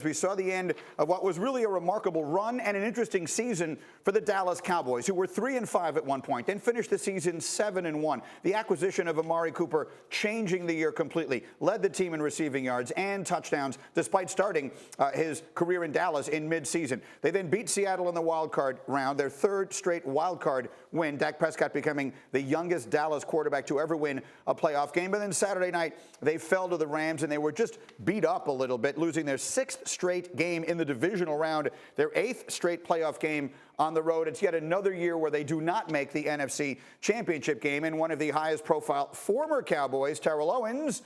We saw the end of what was really a remarkable run and an interesting season for the Dallas Cowboys, who were 3-5 at one point, then finished the season 7-1. The acquisition of Amari Cooper changing the year completely, led the team in receiving yards and touchdowns, despite starting his career in Dallas in midseason. They then beat Seattle in the wild card round, their third straight wild card win. Dak Prescott becoming the youngest Dallas quarterback to ever win a playoff game. But then Saturday night, they fell to the Rams, and they were just beat up a little bit, losing their sixth straight game in the divisional round, their eighth straight playoff game on the road. It's yet another year where they do not make the NFC Championship game. And one of the highest profile former Cowboys, Terrell Owens,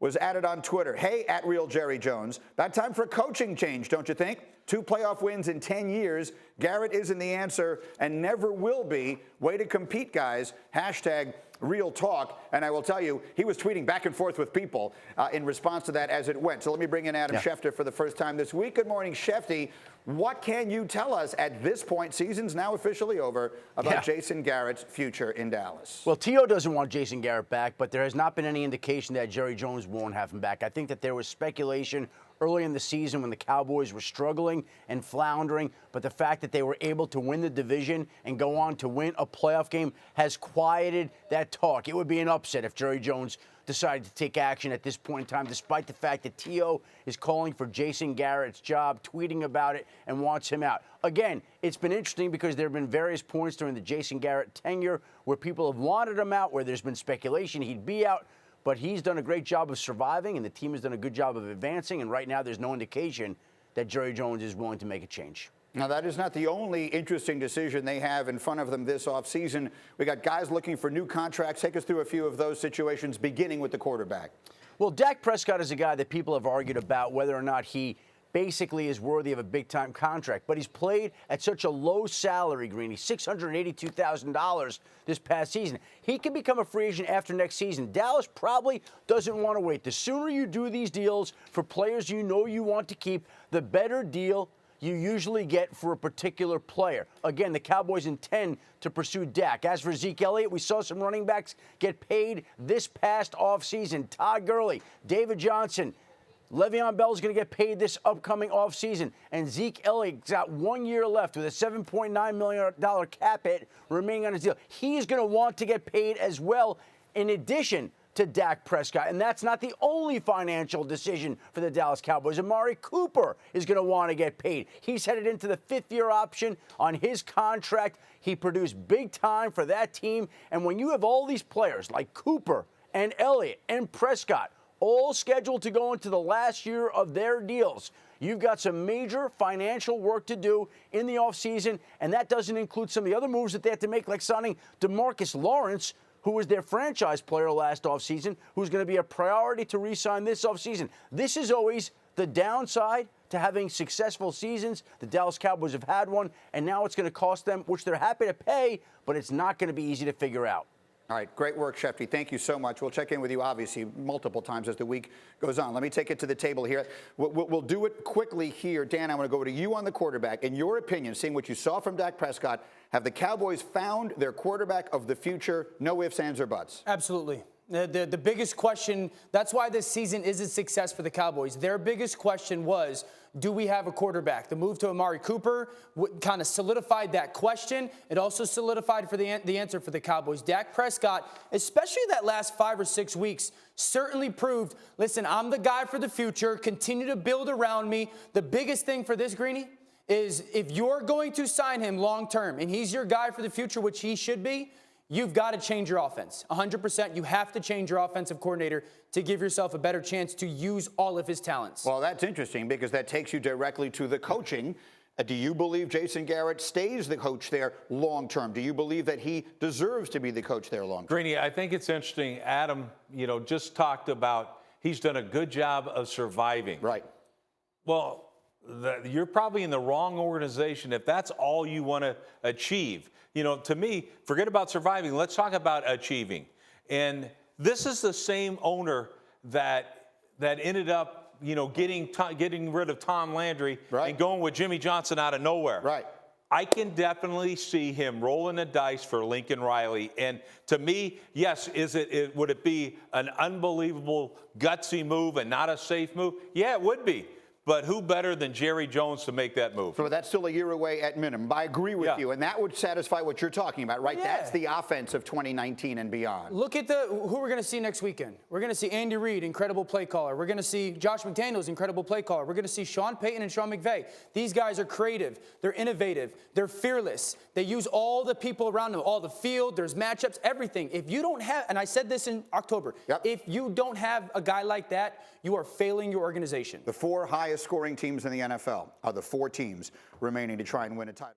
was added on Twitter. Hey, at Real Jerry Jones, about time for a coaching change, don't you think? 2 playoff wins in 10 years. Garrett isn't the answer and never will be. Way to compete, guys. Hashtag real talk. And I will tell you, he was tweeting back and forth with people in response to that as it went. So let me bring in Adam Schefter for the first time this week. Good morning, Shefty. What can you tell us at this point, season's now officially over, about Jason Garrett's future in Dallas? Well, T.O. doesn't want Jason Garrett back, but there has not been any indication that Jerry Jones won't have him back. I think that there was speculation early in the season when the Cowboys were struggling and floundering, but the fact that they were able to win the division and go on to win a playoff game has quieted that talk. It would be an upset if Jerry Jones decided to take action at this point in time, despite the fact that T.O. is calling for Jason Garrett's job, tweeting about it, and wants him out. Again, it's been interesting because there have been various points during the Jason Garrett tenure where people have wanted him out, where there's been speculation he'd be out, but he's done a great job of surviving, and the team has done a good job of advancing, and right now there's no indication that Jerry Jones is willing to make a change. Now, that is not the only interesting decision they have in front of them this offseason. We got guys looking for new contracts. Take us through a few of those situations, beginning with the quarterback. Well, Dak Prescott is a guy that people have argued about whether or not he basically is worthy of a big-time contract. But he's played at such a low salary, Greeny, $682,000 this past season. He can become a free agent after next season. Dallas probably doesn't want to wait. The sooner you do these deals for players you know you want to keep, the better deal you usually get for a particular player. Again, the Cowboys intend to pursue Dak. As for Zeke Elliott, we saw some running backs get paid this past offseason. Todd Gurley, David Johnson, Le'Veon Bell is going to get paid this upcoming offseason. And Zeke Elliott's got 1 year left with a $7.9 million cap hit remaining on his deal. He's going to want to get paid as well, in addition to Dak Prescott. And that's not the only financial decision for the Dallas Cowboys. Amari Cooper is going to want to get paid. He's headed into the 5th-year option on his contract. He produced big time for that team. And when you have all these players like Cooper and Elliott and Prescott all scheduled to go into the last year of their deals, you've got some major financial work to do in the offseason, and that doesn't include some of the other moves that they have to make, like signing DeMarcus Lawrence, who was their franchise player last offseason, who's going to be a priority to re-sign this offseason. This is always the downside to having successful seasons. The Dallas Cowboys have had one, and now it's going to cost them, which they're happy to pay, but it's not going to be easy to figure out. All right, great work, Shefty. Thank you so much. We'll check in with you, obviously, multiple times as the week goes on. Let me take it to the table here. We'll do it quickly here. Dan, I want to go to you on the quarterback. In your opinion, seeing what you saw from Dak Prescott, have the Cowboys found their quarterback of the future? No ifs, ands, or buts. Absolutely. The biggest question, that's why this season is a success for the Cowboys. Their biggest question was, do we have a quarterback? The move to Amari Cooper kind of solidified that question. It also solidified for the answer for the Cowboys. Dak Prescott, especially that last 5 or 6 weeks, certainly proved, listen, I'm the guy for the future. Continue to build around me. The biggest thing for this, Greeny, is if you're going to sign him long term and he's your guy for the future, which he should be, you've got to change your offense. 100%. You have to change your offensive coordinator to give yourself a better chance to use all of his talents. Well, that's interesting because that takes you directly to the coaching. Do you believe Jason Garrett stays the coach there long term? Do you believe that he deserves to be the coach there long term? Greeny, I think it's interesting. Adam, just talked about he's done a good job of surviving. Right. Well, you're probably in the wrong organization if that's all you want to achieve. To me, forget about surviving. Let's talk about achieving. And this is the same owner that ended up, getting rid of Tom Landry and going with Jimmy Johnson out of nowhere. Right. I can definitely see him rolling the dice for Lincoln Riley. And to me, yes, would it be an unbelievable gutsy move and not a safe move? Yeah, it would be. But who better than Jerry Jones to make that move? So that's still a year away at minimum. I agree with Yeah. you, and that would satisfy what you're talking about, right? Yeah. That's the offense of 2019 and beyond. Look at who we're going to see next weekend. We're going to see Andy Reid, incredible play caller. We're going to see Josh McDaniels, incredible play caller. We're going to see Sean Payton and Sean McVay. These guys are creative. They're innovative. They're fearless. They use all the people around them, all the field, there's matchups, everything. If you don't have, and I said this in October, if you don't have a guy like that, you are failing your organization. The 4 highest scoring teams in the NFL are the 4 teams remaining to try and win a title.